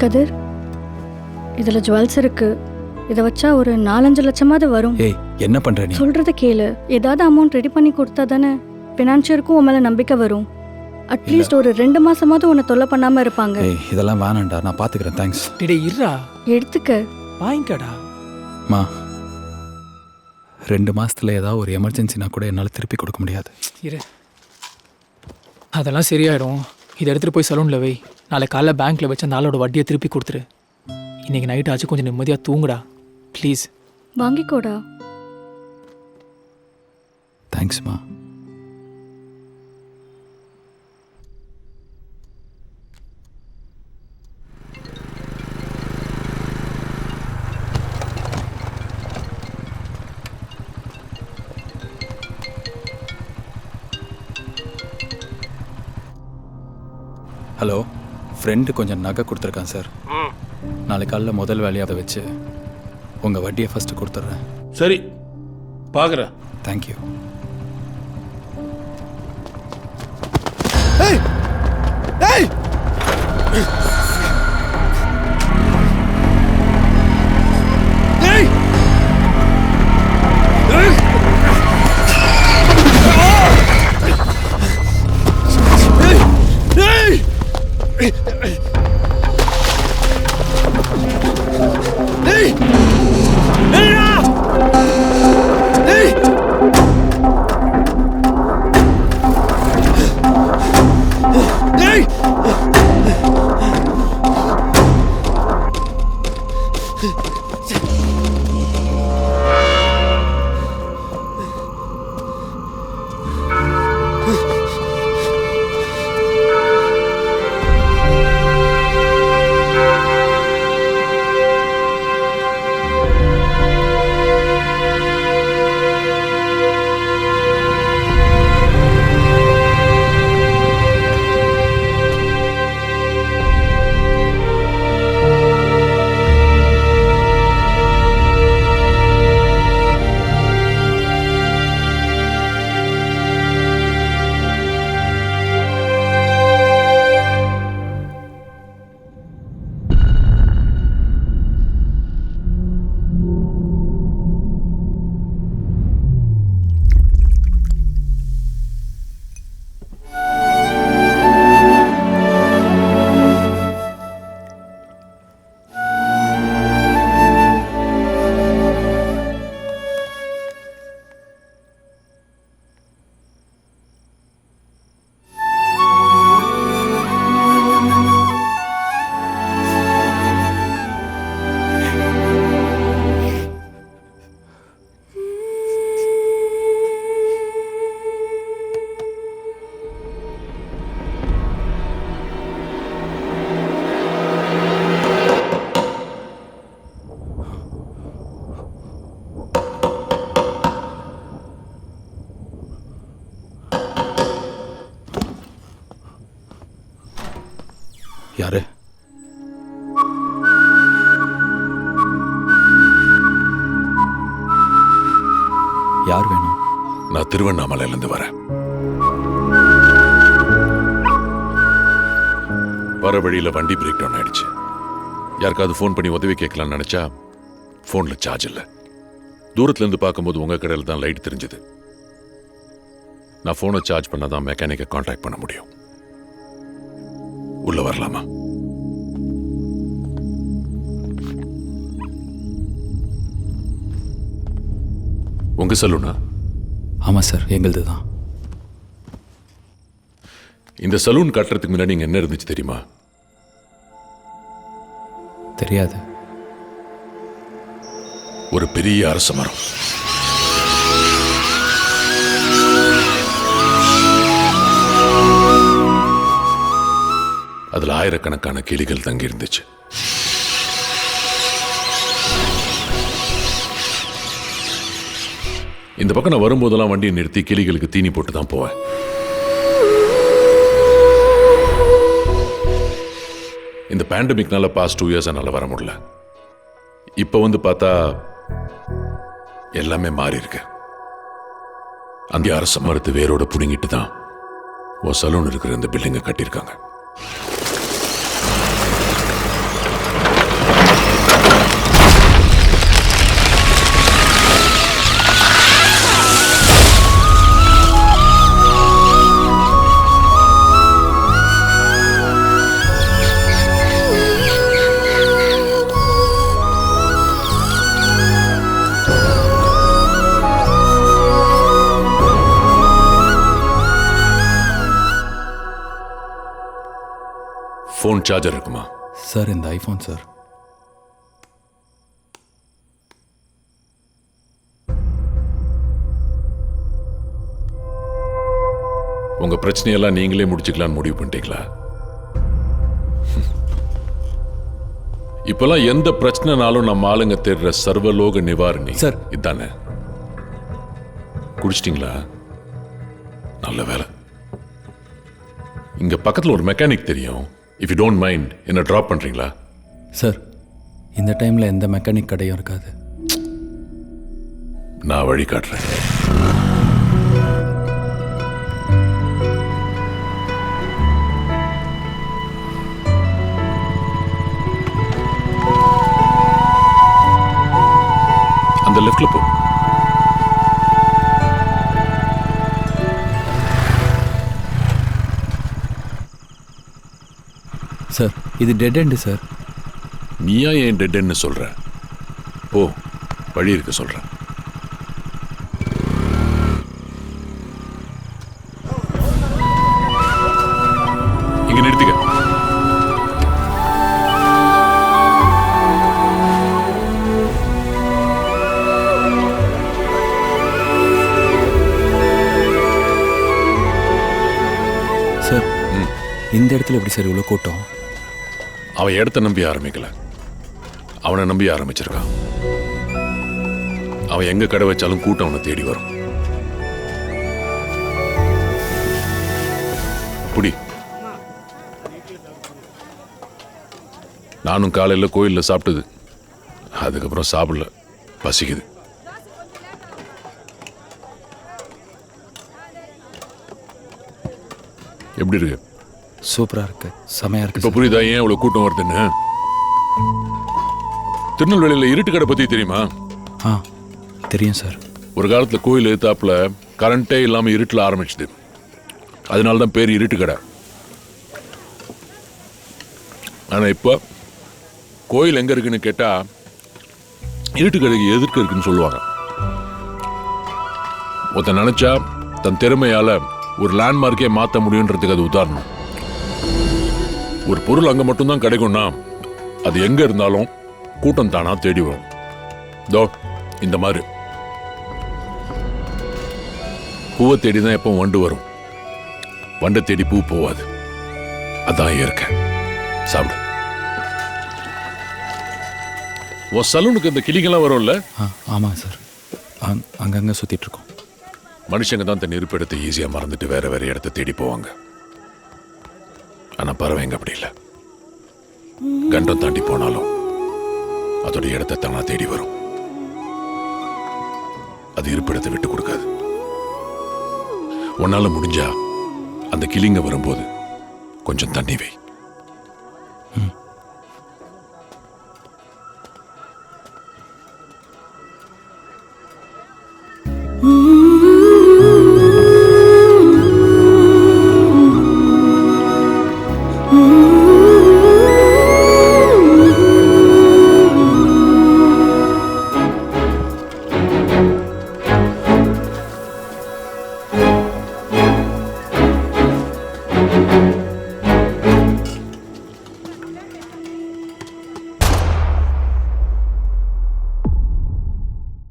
கதிர், இதில் ஜுவல்ஸ் இருக்கு. இதை வச்சா ஒரு 4-5 லட்சமாவது வரும். ஏய், என்ன பண்ற நீ? சொல்றத கேளு. ஏதாவது அமௌண்ட் ரெடி பண்ணி கொடுத்தா தானே ஃபினான்ஷியருக்கும் உன் மேலே நம்பிக்கை வரும். அட்லீஸ்ட் ஒரு 2 மாசமாவது உன்னை தொல்லை பண்ணாம இருப்பாங்க. ஏய், இதெல்லாம் வேணாம்டா, நான் பாத்துக்கிறேன். தேங்க்ஸ். டேய் இருடா, எடுத்துக்க. வாங்கிக்கடா. மா, 2 மாசத்துல ஏதாவது ஒரு எமர்ஜென்சினா கூட என்னால் திருப்பி கொடுக்க முடியாது. இரு, அதெல்லாம் சரியாயிடும். இதை எடுத்துகிட்டு போய் சலூனில் வை. நாளைக்கு காலைல பேங்க்கில் வச்சு அந்த ஆளோட வட்டியை திருப்பி கொடுத்துரு. இன்றைக்கி நைட் ஆச்சு, கொஞ்சம் நிம்மதியாக தூங்குடா ப்ளீஸ். வாங்கிக்கோடா. தேங்க்ஸ்மா. ஹலோ, ஃப்ரெண்டு கொஞ்சம் நகை கொடுத்துருக்கான் சார். நாளைக்கு காலைல முதல் வேலையை அதை வச்சு உங்கள் வட்டியை ஃபஸ்ட்டு கொடுத்துட்றேன். சரி, பார்க்குறேன். தேங்க்யூ. யாரு? யார் வேணும்? நான் திருவண்ணாமலையிலேருந்து வரேன். வர வழியில் வண்டி பிரேக் டவுன் ஆயிடுச்சு. யாருக்காவது ஃபோன் பண்ணி உதவி கேட்கலான்னு நினைச்சா ஃபோனில் சார்ஜ் இல்லை. தூரத்துலேருந்து பார்க்கும்போது உங்கள் கடையில் தான் லைட் தெரிஞ்சுது. நான் ஃபோனை சார்ஜ் பண்ணால் தான் மெக்கானிக்கை கான்டாக்ட் பண்ண முடியும். உள்ள வரலாமா? உங்க சலூனா? ஆமாம் சார், எங்களுது தான். இந்த சலூன் கட்டுறதுக்கு முன்னாடி இங்க என்ன இருந்துச்சு தெரியுமா? தெரியாது. ஒரு பெரிய அரச மரம். அதுல ஆயிரக்கணக்கான கிளிகள் தங்கி இருந்துச்சு. இந்த பக்கம் நான் வரும்போதெல்லாம் வண்டியை நிறுத்தி கிளிகளுக்கு தீனி போட்டு தான் போவேன். இந்த பேண்டமிக்னால பாஸ்ட் 2 இயர்ஸ் என்னால வர முடியல. இப்ப வந்து பார்த்தா எல்லாமே மாறி இருக்கு. அந்த அரச மரத்து வேரோட புடுங்கிட்டு தான் ஒரு சலூன் இருக்கிற இந்த பில்டிங்கை கட்டியிருக்காங்க. ஃபோன் சார்ஜர் இருக்குமா? சார் இந்த ஐஃபோன் சார். உங்க பிரச்சனையெல்லாம் நீங்களே முடிச்சுக்கலான்னு முடிவு பண்ணிட்டீங்களா? இப்பெல்லாம் எந்த பிரச்சனைனாலும் நம்ம ஆளுங்க தேடுற சர்வலோக நிவாரணி சார். இதானே. குடிச்சிட்டீங்களா? நல்ல வேலை. இங்க பக்கத்துல ஒரு மெக்கானிக் தெரியும். இஃப் யூ டோன்ட் மைண்ட் என்ன டிராப் பண்றீங்களா? சார் இந்த டைமில் எந்த மெக்கானிக் கடையும் இருக்காது. நான் வழி காட்டுறேன். அந்த லெஃப்ட்ல போ. சார் இது டெட் எண்டு சார். நீயா ஏன் டெட்ன்னு சொல்ற? போ, வழி இருக்க சொல்றேன். இங்க நிறுத்திக்க. சார் இந்த இடத்துல எப்படி சார் இவ்வளோ கூட்டம்? அவன் இடத்த நம்பி ஆரம்பிக்கல, அவனை நம்பி ஆரம்பிச்சிருக்கான். அவன் எங்க கடை வச்சாலும் கூட்டம் அவனை தேடி வரும். புடி. நானும் காலையில் கோயிலில் சாப்பிட்டது, அதுக்கப்புறம் சாப்பிடல, பசிக்குது. எப்படி இருக்கு? சூப்பராக இருக்கு, செமையாக இருக்கு. இப்போ புரியுதா ஏன் இவ்வளோ கூட்டம் வருதுன்னு? திருநெல்வேலியில் இருட்டு கடை பற்றி தெரியுமா? ஆ தெரியும் சார். ஒரு காலத்தில் கோயில் எதிர்த்தாப்புல கரண்ட்டே இல்லாமல் இருட்டில் ஆரம்பிச்சுது. அதனால தான் பேர் இருட்டு கடை. ஆனால் இப்போ கோயில் எங்கே இருக்குன்னு கேட்டால் இருட்டு கடைக்கு எதிர்க்க இருக்குன்னு சொல்லுவாங்க. ஒருத்தன் நினச்சா தன் திறமையால் ஒரு லேண்ட்மார்க்கே மாற்ற முடியுன்றதுக்கு அது உதாரணம். ஒரு பொருள் அங்கே மட்டும்தான் கிடைக்கும்னா அது எங்கே இருந்தாலும் கூட்டம் தானா தேடி வரும். தோ இந்த மாதிரி பூவை தேடி தான் எப்போ வண்டு வரும், வண்டை தேடி பூ போவாது. அதான் இயற்கை. சாப்பிடு. உன் சலூனுக்கு இந்த கிளிங்கெல்லாம் வரும்ல? ஆமாம் சார், அங்கங்கே சுற்றிட்டுருக்கோம். மனுஷங்க தான் தன் இருப்பிடத்தை ஈஸியாக மறந்துட்டு வேற வேற இடத்த தேடி போவாங்க. ஆனால் பறவைங்க அப்படி இல்லை. கண்டம் தாண்டி போனாலும் அதோட இடத்தை தானா தேடி வரும். அது இருப்பிடத்தை விட்டு கொடுக்காது. உன்னால முடிஞ்சா அந்த கிளிங்க வரும்போது கொஞ்சம் தண்ணி வை.